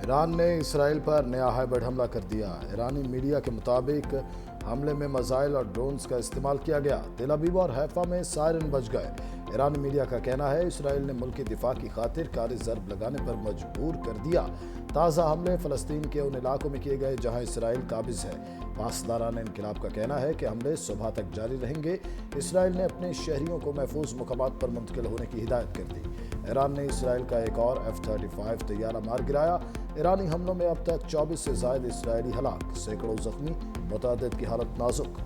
Iran ने Israel पर नया हाइब्रिड हमला कर दिया। ईरानी मीडिया के मुताबिक हमले में मिसाइल और ड्रोन्स का इस्तेमाल किया गया। तेल अवीव और हैफा में सायरन बज गए। ईरानी मीडिया का कहना है इसराइल ने मुल्क की दिफा की खातिर कारी ज़र्ब लगाने पर मजबूर कर दिया। ताज़ा हमले फ़लस्तीन के उन इलाकों में किए गए जहां इसराइल काबिज है। पासदारान इनकलाब का कहना है कि हमले सुबह तक जारी रहेंगे। इसराइल ने अपने शहरियों को महफूज मुकामात पर मुंतकिल होने की हिदायत कर दी। ईरान ने इसराइल का एक और F-35 तैयारा मार गिराया। ईरानी हमलों में अब तक 24 से ज़ायद इसराइली हलाक, सैकड़ों जख्मी, मुतादिद की हालत नाजुक।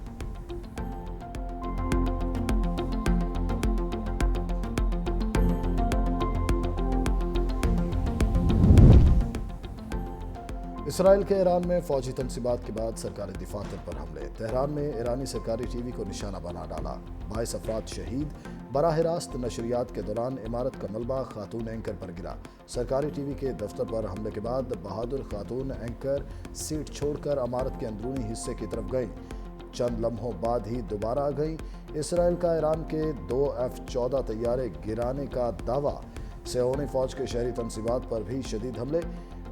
इसराइल के ईरान में फौजी तनसीबात के बाद सरकारी दफातर पर हमले। तेहरान में ईरानी सरकारी टीवी को निशाना बना डाला। 22 अफराद शहीद। बराह रास्त नशरियात के दौरान इमारत का मलबा खातून एंकर पर गिरा। सरकारी टीवी के दफ्तर पर हमले के बाद बहादुर खातून एंकर सीट छोड़कर इमारत के अंदरूनी हिस्से की तरफ गई। चंद लम्हों बाद ही दोबारा आ गई। इसराइल का ईरान के 2 F-14 तैयारे गिराने का दावा। सेहोनी फौज के शहरी तनसीबात पर भी शदीद हमले।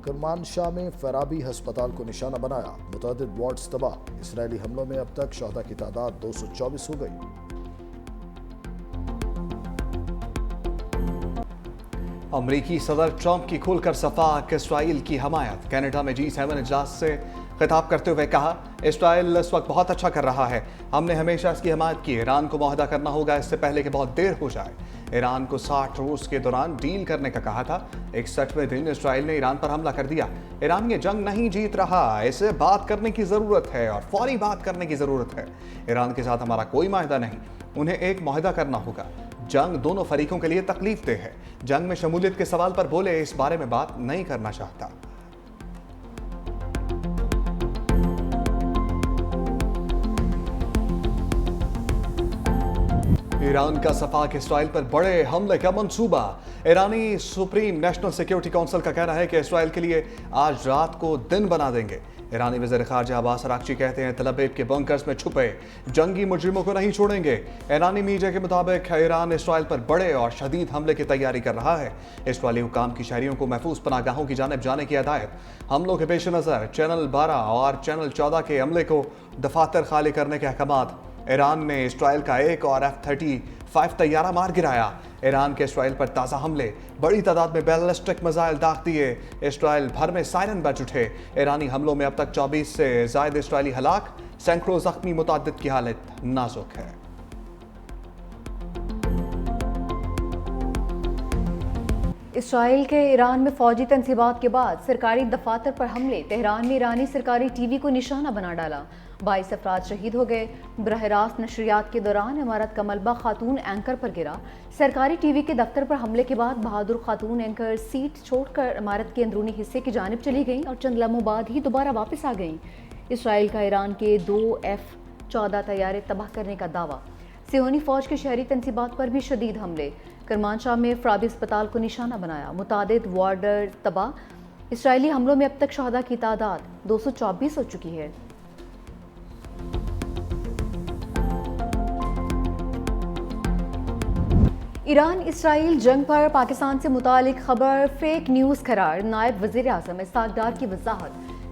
करमानशाह में फराबी हस्पताल को निशाना बनाया। मुतअद्दिद वार्ड्स तबाह। इसराइली हमलों में अब तक शहदा की तादाद 224 हो गई। अमरीकी सदर ट्रंप की खुलकर सफाक इसराइल की हमायत। कनाडा में G7 इजलास से खिताब करते हुए कहा, इसराइल इस वक्त बहुत अच्छा कर रहा है। हमने हमेशा इसकी हमायत की। ईरान को मुआहदा करना होगा इससे पहले कि बहुत देर हो जाए। ईरान को 60 रोज के दौरान डील करने का कहा था। 61वें दिन इसराइल ने ईरान पर हमला कर दिया। ईरान ये जंग नहीं जीत रहा, इसे बात करने की जरूरत है और फौरी बात करने की जरूरत है। ईरान के साथ हमारा कोई माहिदा नहीं, उन्हें एक मुआहदा करना होगा। जंग दोनों फरीकों के लिए तकलीफदेह है। जंग में शमूलियत के सवाल पर बोले, इस बारे में बात नहीं करना चाहता। ईरान का सफाक इसराइल पर बड़े हमले का मंसूबा। ईरानी सुप्रीम नेशनल सिक्योरिटी काउंसिल का कहना है कि इसराइल के लिए आज रात को दिन बना देंगे। ईरानी वज़ीर ख़ारजा अब्बास अराग़ची कहते हैं तल अवीव के बंकर्स में छुपे जंगी मुजरिमों को नहीं छोड़ेंगे। ईरानी मीडिया के मुताबिक ईरान इसराइल पर बड़े और शदीद हमले की तैयारी कर रहा है। इसराइली हुकाम की शहरियों को महफूज पनागाहों की जानिब जाने की हिदायत। हमलों के पेश नज़र चैनल 12 और चैनल 14 के अमले को दफातर खाली करने के अहकामात। ईरान ने इसराइल का एक और F-35 तैयारा मार गिराया। ईरान के इसराइल पर ताज़ा हमले, बड़ी तादाद में बैलिस्टिक मिसाइल दाग दिए। इसराइल भर में सायरन बज उठे। ईरानी हमलों में अब तक 24 से ज़ायद इसराइली हलाक, सैकड़ों जख्मी, मुतादिद की हालत नाजुक है। इसराइल के ईरान में फौजी तनसीबात के बाद सरकारी दफातर पर हमले। तेहरान में ईरानी सरकारी टीवी को निशाना बना डाला। 22 अफराद शहीद हो गए। बराह रास्त नशरियात के दौरान इमारत का मलबा खातून एंकर पर गिरा। सरकारी टीवी के दफ्तर पर हमले के बाद बहादुर खातून एंकर सीट छोड़कर इमारत के अंदरूनी हिस्से की जानिब चली गई और चंद लम्हों बाद ही दोबारा वापस आ गई। इसराइल का ईरान के 2 F-14 तैयारे तबाह करने का दावा। सेहोनी फौज के शहरी तनसीबात पर भी शदीद हमले। करमानशाह में फराबी अस्पताल को निशाना बनाया। मुतादिद वार्डर तबाह। इसराइली हमलों में अब तक शहदा की तादाद 224 हो चुकी है। ईरान इसराइल जंग पर पाकिस्तान से मुतालिक खबर फेक न्यूज़ करार। नायब वज़ीर आज़म इसहाक डार की वजाहत।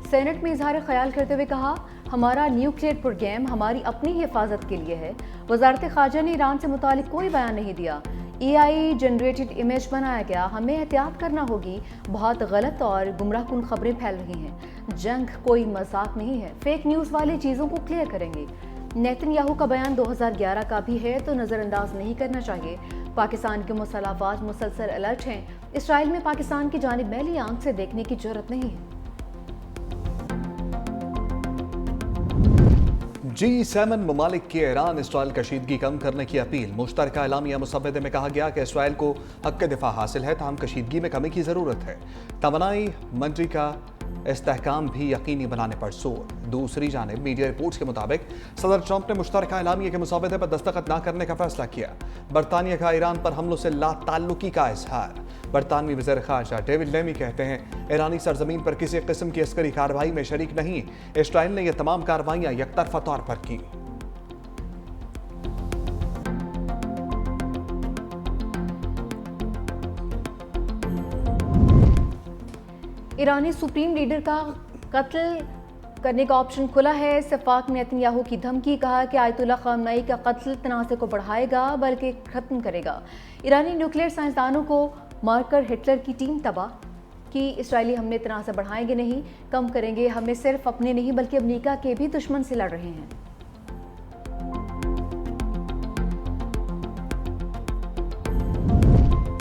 सेनेट में इजहार ख्याल करते हुए कहा, हमारा न्यूक्लियर प्रोग्राम हमारी अपनी ही हिफाजत के लिए है। वजारत ख़ारजा ने ईरान से मुतालिक कोई बयान नहीं दिया। AI जनरेटेड इमेज बनाया गया। हमें एहतियात करना होगी, बहुत गलत और गुमराह कुन खबरें फैल रही हैं। जंग कोई मजाक नहीं है। फेक न्यूज़ वाली चीज़ों को क्लियर करेंगे। नेतन्याहू का बयान 2011 का भी है तो नज़रअंदाज नहीं करना चाहिए। पाकिस्तान के मुसल्लाफात मुसलसल अलर्ट हैं। इसराइल में पाकिस्तान की जानिब मैली आंख से देखने की जरूरत नहीं है। G7 ममालिक की ईरान इसराइल कशीदगी कम करने की अपील। मुश्तरका एलामिया मुसव्वदे में कहा गया कि इसराइल को हक दिफा हासिल है, ताहम कशीदगी में कमी की ज़रूरत है। तवानाई मंत्री का इस्तेहकाम भी यकीनी बनाने पर जोर। दूसरी जानिब मीडिया रिपोर्ट्स के मुताबिक सदर ट्रंप ने मुश्तरका एलामिया के मुसव्वदे पर दस्तखत न करने का फैसला किया। बरतानिया का ईरान पर हमलों से लाताल्लुकी का इजहार। बरतानवी वज़ीर ख़ारजा डेविड लेमी कहते हैं, ईरानी सरजमीन पर किसी किस्म की अस्करी कार्रवाई में शरीक नहीं। इसराइल ने यह तमाम कार्रवाइयाँ यकतरफा तौर पर की। ईरानी सुप्रीम लीडर का कत्ल करने का ऑप्शन खुला है। सफाक ने नेतन्याहू की धमकी, कहा कि आयतुल्लाह ख़ामनेई का कत्ल तनाज़े को बढ़ाएगा बल्कि ख़त्म करेगा। ईरानी न्यूक्लियर साइंसदानों को मारकर हिटलर की टीम तबाह कि इसराइली हमले तनाज़े बढ़ाएंगे नहीं, कम करेंगे। हमें सिर्फ अपने नहीं बल्कि अमेरिका के भी दुश्मन से लड़ रहे हैं।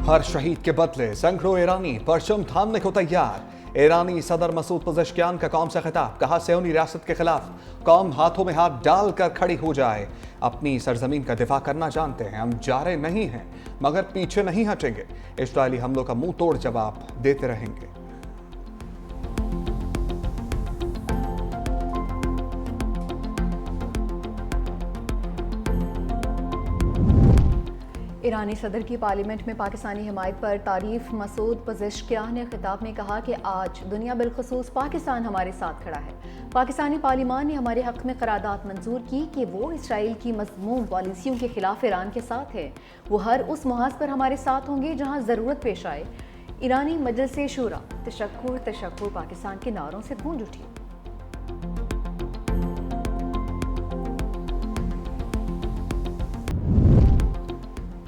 हर शहीद के बदले सैकड़ों ईरानी परचम थामने को तैयार। ईरानी सदर मसूद पज़ेश्कियान का कौम से खिताब, कहा सेहूनी रियासत के खिलाफ कौम हाथों में हाथ डालकर खड़ी हो जाए। अपनी सरजमीन का दिफा करना जानते हैं, हम जा रहे नहीं हैं मगर पीछे नहीं हटेंगे। इस्राएली हमलों का मुंह तोड़ जवाब देते रहेंगे। ईरानी सदर की पार्लियामेंट में पाकिस्तानी हिमायत पर तारीफ मसूद पज़ेश्कियान ने खिताब में कहा कि आज दुनिया बिलखुसूस पाकिस्तान हमारे साथ खड़ा है। पाकिस्तानी पार्लियामान ने हमारे हक में करारदाद मंजूर की कि वो इसराइल की मज़मूम पॉलिसियों के खिलाफ ईरान के साथ है। वो हर उस मुहाज पर हमारे साथ होंगे जहाँ ज़रूरत पेश आए। ईरानी मजलिस शूरा तशक्कुर तशक्कुर पाकिस्तान के नारों से गूंज उठी।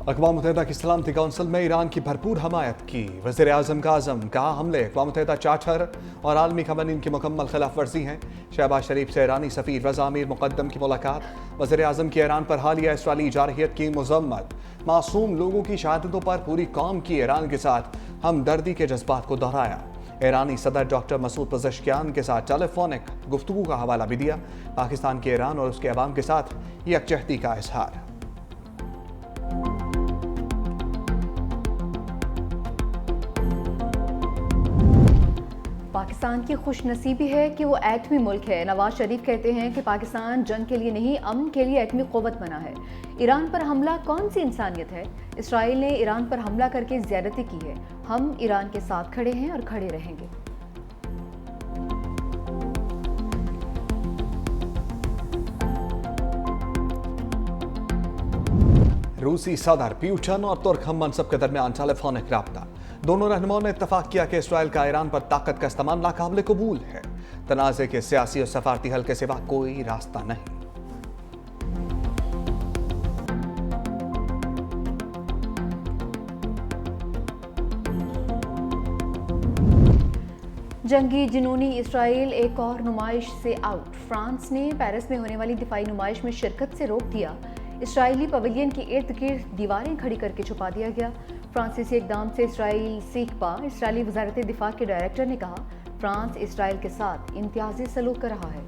अक़वाम मुत्तहिदा की सलामती कौंसिल में ईरान की भरपूर हमायत की। वज़ीर आज़म का आज़म, कहा हमले अक़वाम मुत्तहिदा चार्टर और आलमी क़वानीन की मुकम्मल खिलाफ वर्जी हैं। शहबाज शरीफ से ईरानी सफ़ीर रज़ा अमीर मुक़द्दम की मुलाकात। वज़ीर आज़म की ईरान पर हालिया इसराइली जारहियत की मज़म्मत। मासूम लोगों की शहादतों पर पूरी कौम की ईरान के साथ हमदर्दी के जज्बात को दोहराया। ईरानी सदर डॉक्टर मसूद पज़ेश्कियान के साथ टेलीफोनिक गुफ्तगू का हवाला भी दिया। पाकिस्तान के ईरान और उसके अवाम के साथ यकजहती का इजहार। पाकिस्तान की खुशनसीबी है कि वो एटमी मुल्क है। नवाज शरीफ कहते हैं कि पाकिस्तान जंग के लिए नहीं, अमन के लिए एटमी क़ुव्वत बना है। ईरान पर हमला कौन सी इंसानियत है? इसराइल ने ईरान पर हमला करके ज़्यादती की है। हम ईरान के साथ खड़े हैं और खड़े रहेंगे। रूसी सदर पुतिन और तुर्क हम मनसब के दरमियान टेलीफोनिक राब्ता। दोनों रहनुमाओं ने इत्तफाक किया कि इसराइल का ईरान पर ताकत का इस्तेमाल नाकाबिल कबूल है। तनाज़े के सियासी और सफारती हल के सिवा कोई रास्ता नहीं। जंगी जुनूनी इसराइल एक और नुमाइश से आउट। फ्रांस ने पेरिस में होने वाली दिफाई नुमाइश में शिरकत से रोक दिया। इसराइली पवेलियन के इर्द गिर्द दीवारें खड़ी करके छुपा दिया गया। फ्रांसीसी इकदाम से इसराइल सीख पा। इसराइली वजारत दिफा के डायरेक्टर ने कहा, फ्रांस इसराइल के साथ इम्तियाजी सलूक कर रहा है।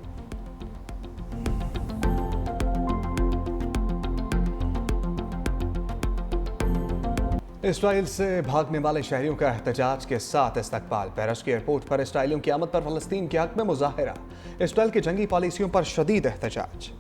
इसराइल से भागने वाले शहरियों का एहतजाज के साथ इस्तकबाल। पेरिस की एयरपोर्ट पर इसराइलियों की आमद पर फलस्तीन के हक में मुजाहिरा। इसराइल की जंगी पॉलिसियों पर शदीद एहतजाज।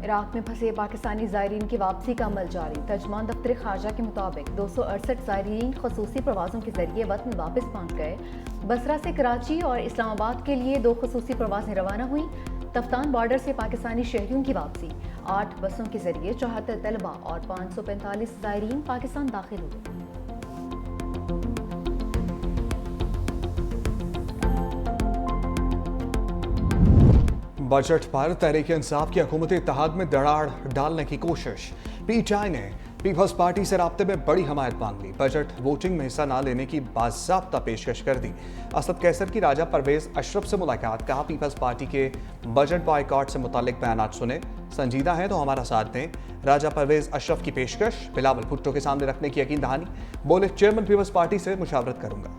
इराक में फंसे पाकिस्तानी ज़ायरीन की वापसी का अमल जारी। तर्जमान दफ्तर खारजा के मुताबिक 268 ज़ायरीन खसूसी प्रवासों के जरिए वतन वापस पहुँच गए। बसरा से कराची और इस्लामाबाद के लिए 2 खसूसी प्रवासें रवाना हुई। तफ्तान बॉर्डर से पाकिस्तानी शहरियों की वापसी। 8 बसों के जरिए 74 तलबा और 545 ज़ायरीन पाकिस्तान दाखिल हुए। बजट पर तहरीक इंसाफ की हुकूमती इत्तेहाद में दरार डालने की कोशिश। पीटीआई ने पीपल्स पार्टी से राब्ते में बड़ी हमायत मांग ली। बजट वोटिंग में हिस्सा न लेने की बाज़ाब्ता पेशकश कर दी। असद कैसर की राजा परवेज अशरफ से मुलाकात। कहा, पीपल्स पार्टी के बजट बॉयकॉट से मुतालिक बयान सुने, संजीदा है तो हमारा साथ दें। राजा परवेज अशरफ की पेशकश बिलावल भुट्टो के सामने रखने की यकीन दहानी। बोले, चेयरमैन पीपल्स पार्टी से मुशावरत करूंगा।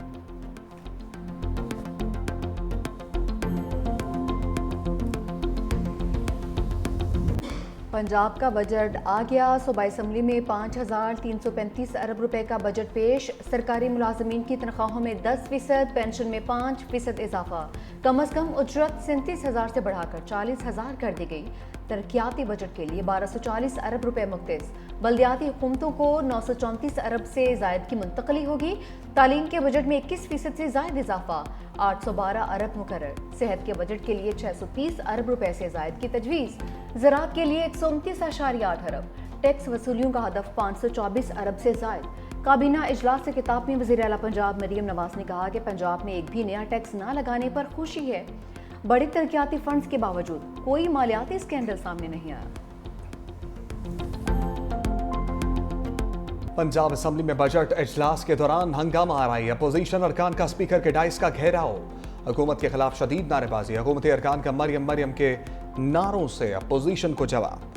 पंजाब का बजट आ गया। सूबाई असम्बली में 5,335 अरब रुपए का बजट पेश। सरकारी मुलाजमीन की तनख्वाहों में 10%, पेंशन में 5% इजाफा। कम अज कम उजरत 37,000 से बढ़ाकर 40,000 कर दी गई। तरक्याती बजट के लिए 1240 अरब रुपए मुख्तस। बल्दियाती हुकूमतों को 934 अरब से जायद की मुंतकली होगी। तालीम के बजट में 21% से जायद इजाफा, 812 अरब मुकर्रर। सेहत के बजट के लिए 630 अरब रुपए से जायद की तजवीज़। ज़राअत के लिए 129.8 अरब। टैक्स वसूलियों का हदफ 524 अरब से जायद। काबीना इजलास से खिताब में वज़ीर आला पंजाब मरियम नवाज ने कहा कि पंजाब में एक भी नया टैक्स ना लगाने पर खुशी है। बड़े तरक्याती फंड्स के बावजूद कोई मालियाती स्कैंडल सामने नहीं आया। पंजाब असम्बली में बजट इजलास के दौरान हंगामा आ रही। अपोजिशन अरकान का स्पीकर के डाइस का घेराव। हुकूमत के खिलाफ शदीद नारेबाजी। हुकूमती अरकान का मरियम मरियम के नारों से अपोजिशन को जवाब।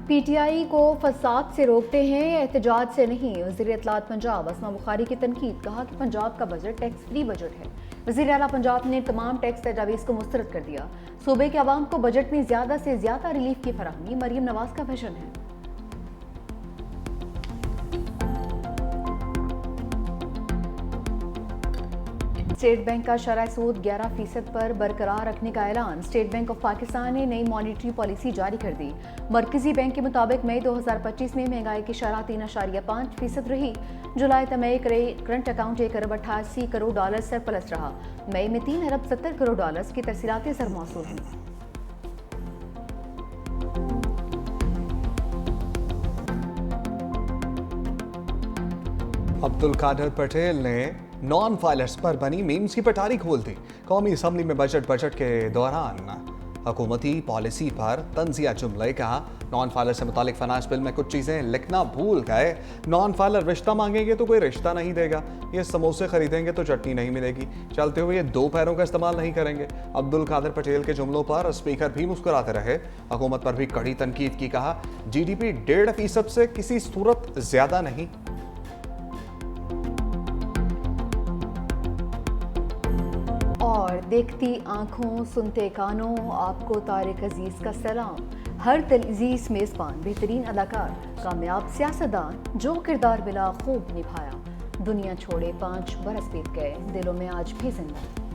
पीटीआई को फसाद से रोकते हैं या एहतजाज से नहीं। वज़ीर इत्तलात पंजाब असमा बुखारी की तनकीद। कहा कि पंजाब का बजट टैक्स फ्री बजट है। वज़ीर आला पंजाब ने तमाम टैक्स तजावीज़ को मुस्तरद कर दिया। सूबे के अवाम को बजट में ज़्यादा से ज़्यादा रिलीफ की फराहमी मरियम नवाज का विजन है। स्टेट बैंक का शरह सूद 11% पर बरकरार रखने का ऐलान। स्टेट बैंक ऑफ पाकिस्तान ने नई मॉनिटरी पॉलिसी जारी कर दी। मरकजी बैंक के मुताबिक मई 2025 में महंगाई की शरह 3.5% रही। जुलाई तक करंट अकाउंट 1 अरब 88 करोड़ डॉलर सरप्लस रहा। मई में 3 अरब 70 करोड़ डॉलर की तरसीलाती सर मौसूल हुई। अब्दुल कादिर पटेल ने नॉन फाइलर्स पर बनी मीम्स की पटारी खोल दी। कौमी असम्बली में बजट के दौरान हुकूमती पॉलिसी पर तंजिया जुमले। कहा नॉन फाइलर से मुतालिक फाइनेंस बिल में कुछ चीज़ें लिखना भूल गए। नॉन फाइलर रिश्ता मांगेंगे तो कोई रिश्ता नहीं देगा। ये समोसे खरीदेंगे तो चटनी नहीं मिलेगी। चलते हुए ये 2 पैरों का इस्तेमाल नहीं करेंगे। अब्दुल कादिर पटेल के जुमलों पर स्पीकर भी मुस्कुराते रहे। हुकूमत पर भी कड़ी तनकीद की। कहा GDP 1.5% से किसी सूरत ज्यादा नहीं। और देखती आंखों सुनते कानों आपको तारिक अजीज का सलाम। हर दिल अजीज मेज़बान, बेहतरीन अदाकार, कामयाब सियासतदान, जो किरदार मिला खूब निभाया। दुनिया छोड़े 5 बरस बीत गए, दिलों में आज भी जिंदा।